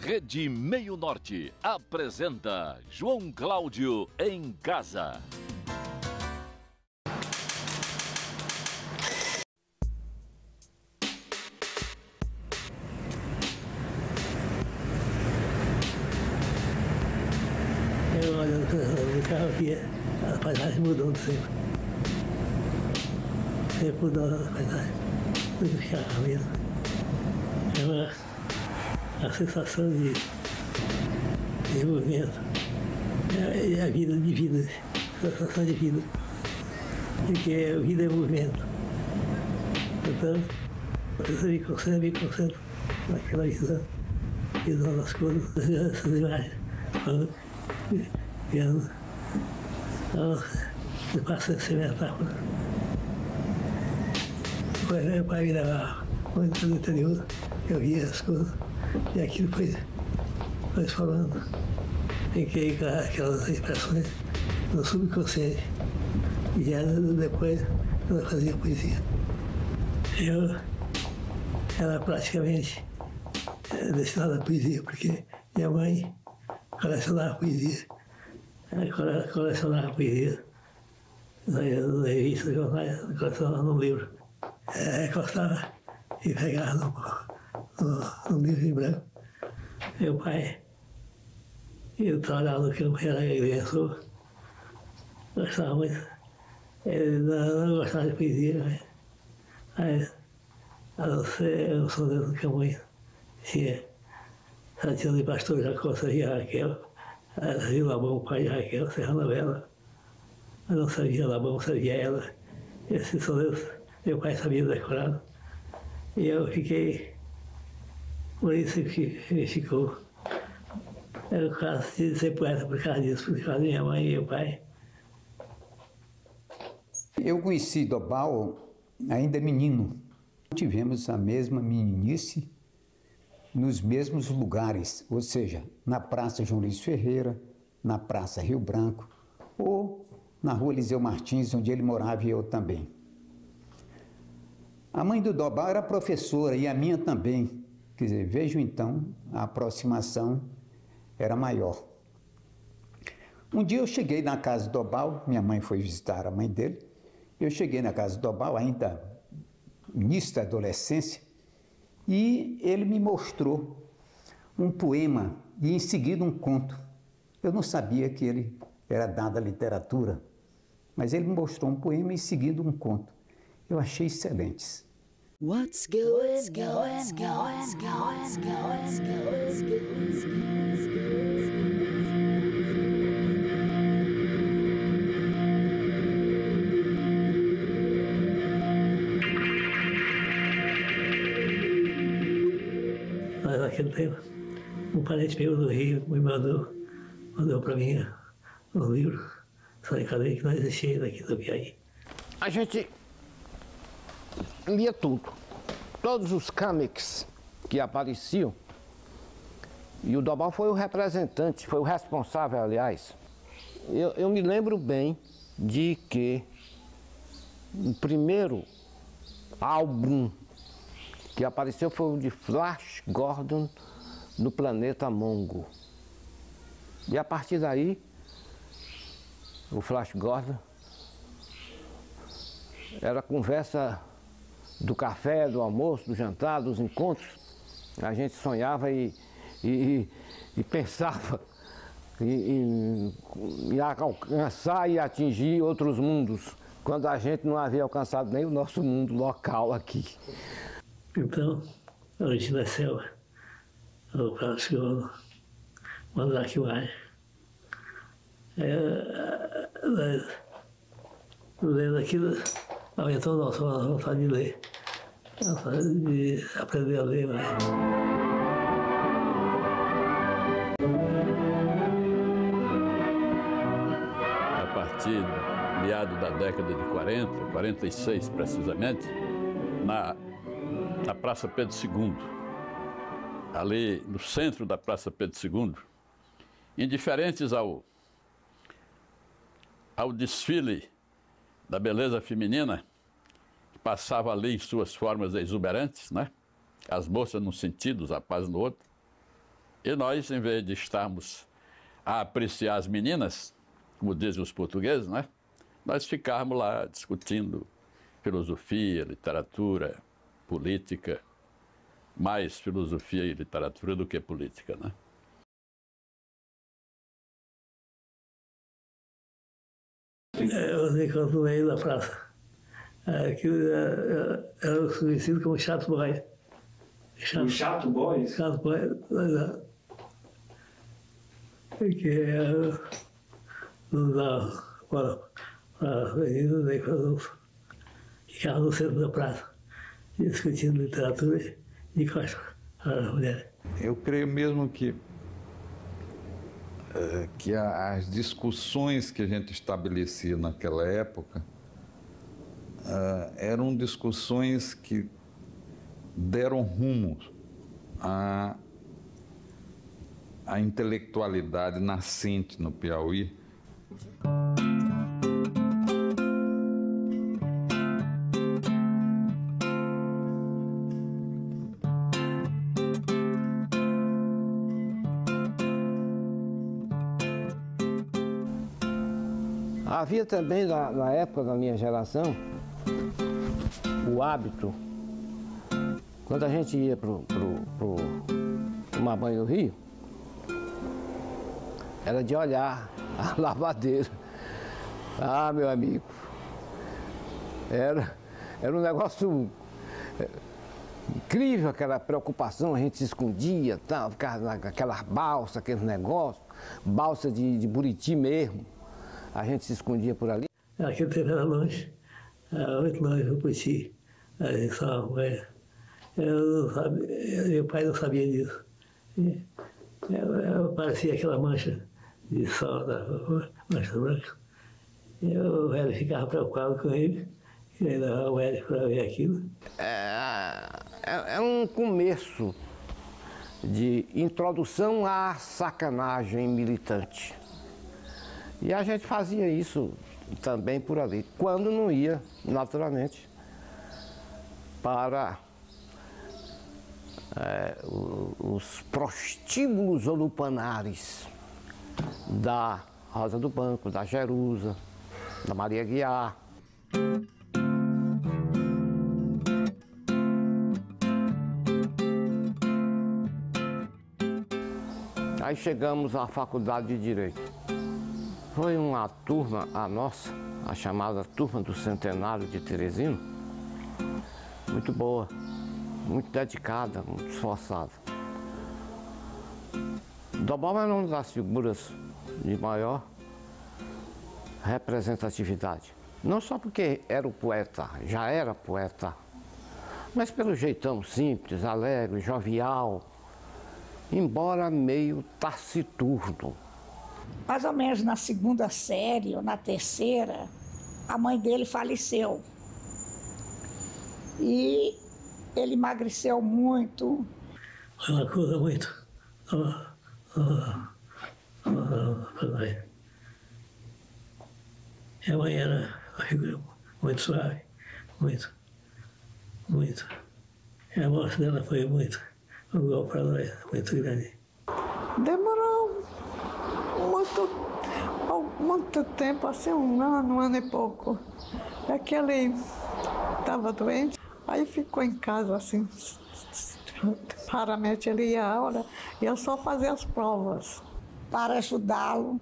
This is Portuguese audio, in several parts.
Rede Meio Norte apresenta João Cláudio em Casa. Eu olhando no carro aqui, a paisagem mudando sempre. Sempre mudando a paisagem. Muito ficar mesmo. É uma sensação de movimento. É a vida de vida, sensação de vida. Porque a vida é movimento. Então, você me concentro naquela visão das coisas, essas imagens. Então, eu passo a ser metáfora. Meu pai me levava muito no interior, eu via as coisas, e aquilo foi falando. Fiquei com aquelas expressões no subconsciente, e depois eu fazia poesia. Eu era praticamente destinado à poesia, porque minha mãe colecionava poesia. Colecionava poesia na revista, colecionava no livro. Encostava e pegava no livro em branco. Meu pai, eu trabalhava no campo, era agrimensor, gostava muito. Ele não gostava de poesia, mas a não ser eu sou dentro do Camões, tinha Santiago de Pastor Jacó, Serra Raquel, Rio Labão, o pai de Raquel, Serra Novela. Mas não sabia Labão, sabia ela. Esses sonetos, meu pai sabia decorado. E eu fiquei, por isso que me ficou. Eu quase de ser poeta por causa disso, por causa da minha mãe e meu pai. Eu conheci Dobal ainda menino. Tivemos a mesma meninice nos mesmos lugares, ou seja, na Praça João Luiz Ferreira, na Praça Rio Branco, ou na Rua Eliseu Martins, onde ele morava e eu também. A mãe do Dobal era professora e a minha também. Quer dizer, vejo então, a aproximação era maior. Um dia eu cheguei na casa do Dobal, minha mãe foi visitar a mãe dele, eu cheguei na casa do Dobal, ainda início da adolescência, e ele me mostrou um poema e em seguida um conto. Eu não sabia que ele era dado à literatura, mas ele me mostrou um poema e em seguida um conto. Eu achei excelentes. What's going Mas naquele tempo, um parente meu do Rio me mandou para mim um livro sobre cadeia que não existia daqui do Piauí. A gente lia tudo, todos os comics que apareciam, e o Dobal foi o representante, foi o responsável, aliás. Eu me lembro bem de que o primeiro álbum que apareceu foi o de Flash Gordon no Planeta Mongo. E a partir daí, o Flash Gordon era conversa do café, do almoço, do jantar, dos encontros. A gente sonhava e pensava em alcançar e atingir outros mundos, quando a gente não havia alcançado nem o nosso mundo local aqui. Então, hoje na selva, o próximo mandar aqui mais. Lendo aquilo, aumentou a nossa vontade de ler, a vontade de aprender a ler mais. A partir do meado da década de 40, 46 precisamente, na Praça Pedro II, ali no centro da Praça Pedro II, indiferentes ao desfile da beleza feminina, que passava ali em suas formas exuberantes, né? As moças num sentido, os rapazes no outro. E nós, em vez de estarmos a apreciar as meninas, como dizem os portugueses, né? Nós ficávamos lá discutindo filosofia, literatura, política, mais filosofia e literatura do que política, né? Eu sei que eu no meio da praça. Aquilo era conhecido como Chato Boy. O Chato Boys? Chato Boy, que era para as meninas e para os ficavam no centro da praça, discutindo literatura e costas as mulheres. Eu creio mesmo que as discussões que a gente estabelecia naquela época eram discussões que deram rumo à intelectualidade nascente no Piauí. Havia também, na época da minha geração, o hábito, quando a gente ia tomar banho no rio, era de olhar a lavadeira. Ah, meu amigo, era um negócio incrível, aquela preocupação, a gente se escondia, tal, ficava naquelas balsas, aqueles negócios, balsa de Buriti mesmo. A gente se escondia por ali. Aquele tempo era longe, muito longe do Buriti. Meu pai não sabia disso. Parecia aquela mancha de sol, mancha branca. E o velho ficava preocupado com ele, e ele levava o médico para ver aquilo. É um começo de introdução à sacanagem militante. E a gente fazia isso também por ali, quando não ia, naturalmente, para os prostíbulos olupanares da Rosa do Banco, da Jerusa, da Maria Guiar. Aí chegamos à Faculdade de Direito. Foi uma turma, a nossa, a chamada Turma do Centenário de Teresina, muito boa, muito dedicada, muito esforçada. Dobal era uma das figuras de maior representatividade. Não só porque era o poeta, já era poeta, mas pelo jeitão simples, alegre, jovial, embora meio taciturno. Mais ou menos na segunda série ou na terceira, a mãe dele faleceu. E ele emagreceu muito. Foi uma coisa muito. Minha mãe era uma figura muito suave, muito. E a morte dela foi muito, um golpe para nós, muito grande. Demorou muito tempo, assim, um ano e pouco. É que ele estava doente, aí ficou em casa, assim, raramente ele ia à aula, e eu só fazia as provas. Para ajudá-lo,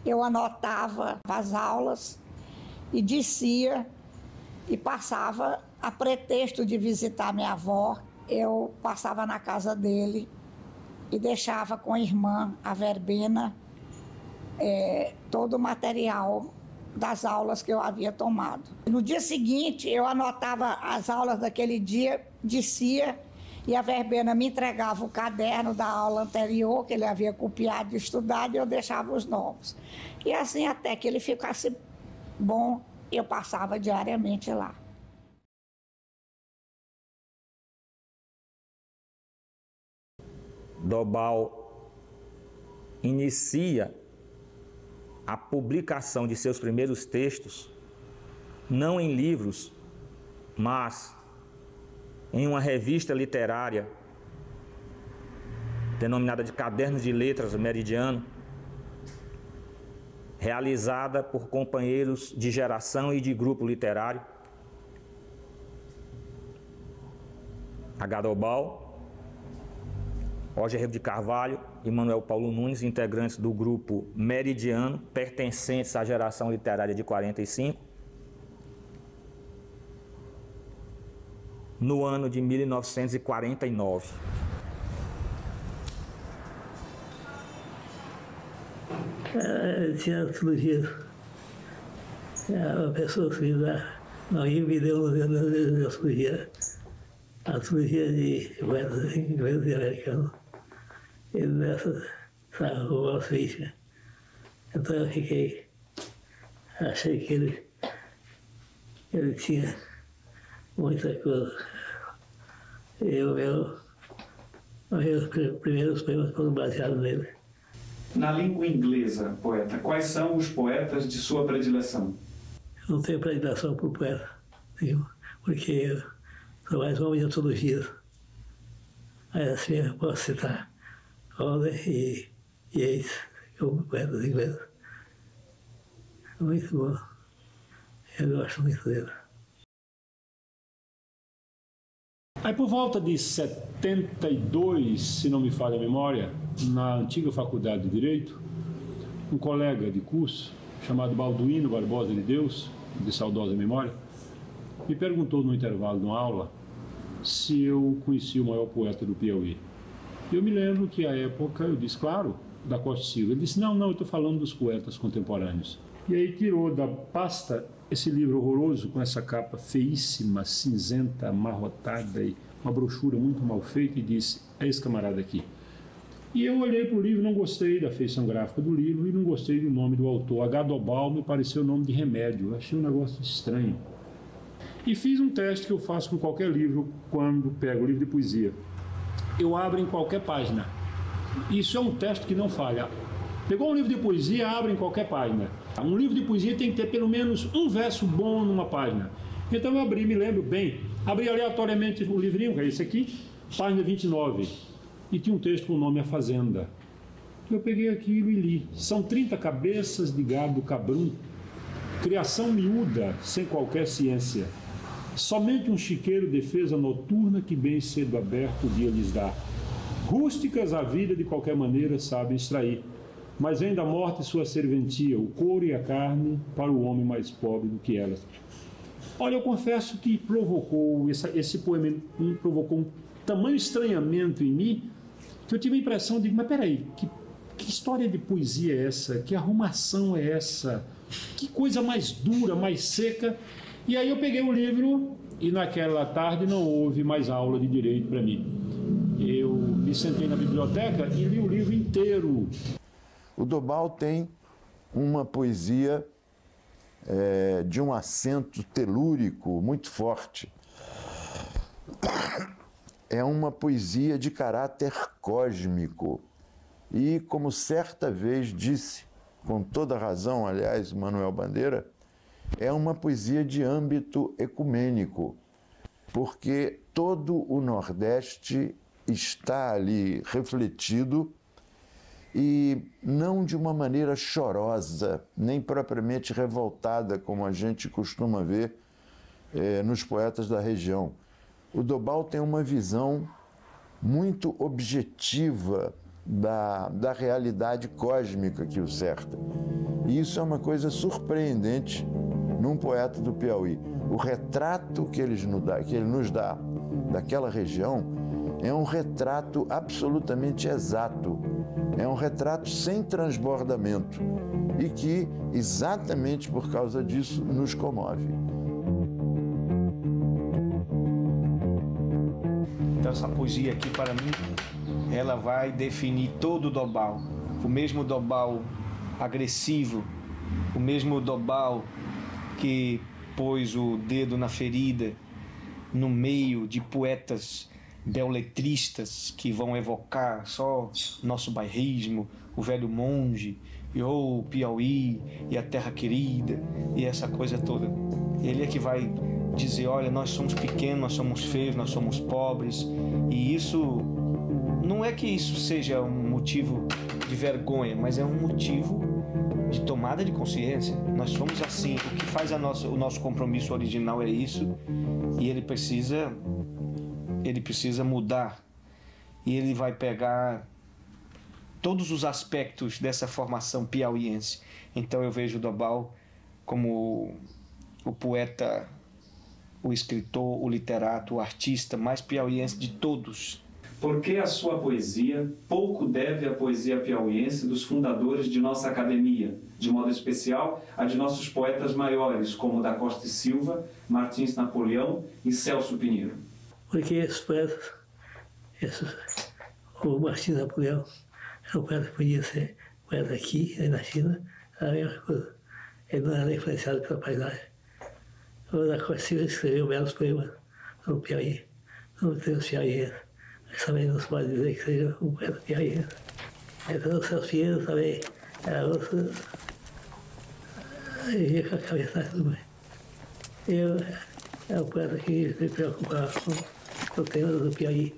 eu anotava as aulas e descia e passava, a pretexto de visitar minha avó, eu passava na casa dele e deixava com a irmã, a Verbena, todo o material das aulas que eu havia tomado. No dia seguinte, eu anotava as aulas daquele dia, descia, e a Verbena me entregava o caderno da aula anterior, que ele havia copiado e estudado, e eu deixava os novos. E assim, até que ele ficasse bom, eu passava diariamente lá. Dobal inicia a publicação de seus primeiros textos, não em livros, mas em uma revista literária denominada de Cadernos de Letras Meridiano, realizada por companheiros de geração e de grupo literário, Agadobal, Roger de Carvalho e Manuel Paulo Nunes, integrantes do grupo Meridiano, pertencentes à geração literária de 45, no ano de 1949. Tinha astrologia. A pessoa que me dá, alguém me deu uma astrologia. A astrologia de poetas ingleses e americanos. E dessa, sabe, o Wall Street. Então eu achei que ele tinha muita coisa. E meus primeiros poemas foram baseados nele. Na língua inglesa, poeta, quais são os poetas de sua predileção? Eu não tenho predileção por poeta nenhum, porque eu sou mais homem de antologias. Mas assim eu posso citar Holder e Yeats como poetas ingleses. Muito bom. Eu gosto muito dele. Aí por volta de 72, se não me falha a memória, na antiga Faculdade de Direito, um colega de curso, chamado Balduino Barbosa de Deus, de saudosa memória, me perguntou no intervalo de uma aula se eu conhecia o maior poeta do Piauí. Eu me lembro que, à época, eu disse, claro, da Costa Silva. Ele disse, não, eu estou falando dos poetas contemporâneos. E aí tirou da pasta esse livro horroroso, com essa capa feíssima, cinzenta, amarrotada, e uma brochura muito mal feita, e disse, é esse camarada aqui. E eu olhei para o livro, não gostei da feição gráfica do livro e não gostei do nome do autor. Agadobal me pareceu nome de remédio, eu achei um negócio estranho. E fiz um teste que eu faço com qualquer livro quando pego o livro de poesia. Eu abro em qualquer página. Isso é um teste que não falha. Pegou um livro de poesia, abre em qualquer página. Um livro de poesia tem que ter pelo menos um verso bom numa página. Então eu abri, me lembro bem, abri aleatoriamente o livrinho, que é esse aqui, página 29, e tinha um texto com o nome A Fazenda. Eu peguei aquilo e li. São 30 cabeças de gado cabrum, criação miúda, sem qualquer ciência. Somente um chiqueiro defesa noturna que bem cedo aberto o dia lhes dá. Rústicas a vida de qualquer maneira sabem extrair, mas vem da morte sua serventia, o couro e a carne, para o homem mais pobre do que elas. Olha, eu confesso que esse poema provocou um tamanho estranhamento em mim, que eu tive a impressão de, mas peraí, que história de poesia é essa? Que arrumação é essa? Que coisa mais dura, mais seca? E aí eu peguei o livro e naquela tarde não houve mais aula de direito para mim. Eu me sentei na biblioteca e li o livro inteiro. O Dobal tem uma poesia de um acento telúrico muito forte. É uma poesia de caráter cósmico. E, como certa vez disse, com toda razão, aliás, Manuel Bandeira, é uma poesia de âmbito ecumênico, porque todo o Nordeste está ali refletido e não de uma maneira chorosa, nem propriamente revoltada, como a gente costuma ver nos poetas da região. O Dobal tem uma visão muito objetiva da realidade cósmica que o cerca. E isso é uma coisa surpreendente num poeta do Piauí. O retrato que ele nos dá daquela região é um retrato absolutamente exato. É um retrato sem transbordamento e que, exatamente por causa disso, nos comove. Então essa poesia aqui, para mim, ela vai definir todo o Dobal. O mesmo Dobal agressivo, o mesmo Dobal que pôs o dedo na ferida no meio de poetas beletristas que vão evocar só nosso bairrismo, o velho monge, ou o Piauí, e a terra querida, e essa coisa toda. Ele é que vai dizer, olha, nós somos pequenos, nós somos feios, nós somos pobres, e isso Não é que isso seja um motivo de vergonha, mas é um motivo de tomada de consciência. Nós somos assim. O que faz o nosso compromisso original é isso, e ele precisa mudar. E ele vai pegar todos os aspectos dessa formação piauiense. Então eu vejo o Dobal como o poeta, o escritor, o literato, o artista mais piauiense de todos. Por que a sua poesia pouco deve à poesia piauiense dos fundadores de nossa academia, de modo especial a de nossos poetas maiores, como Da Costa e Silva, Martins Napoleão e Celso Pinheiro? Porque esses poetas, o Martins Napoleão, é um poeta que podia ser poeta aqui, aí na China, era a mesma coisa. Ele não era influenciado pela paisagem. O Da Costa e Silva escreveu belos poemas no Piauí, não tem os piauienses. Mas também não se pode dizer que seja um poeta piauiense. Então o Celso Pinheiro também era outro. E ia com a cabeça tudo bem. Eu era um poeta que se preocupava com o tema do Piauí.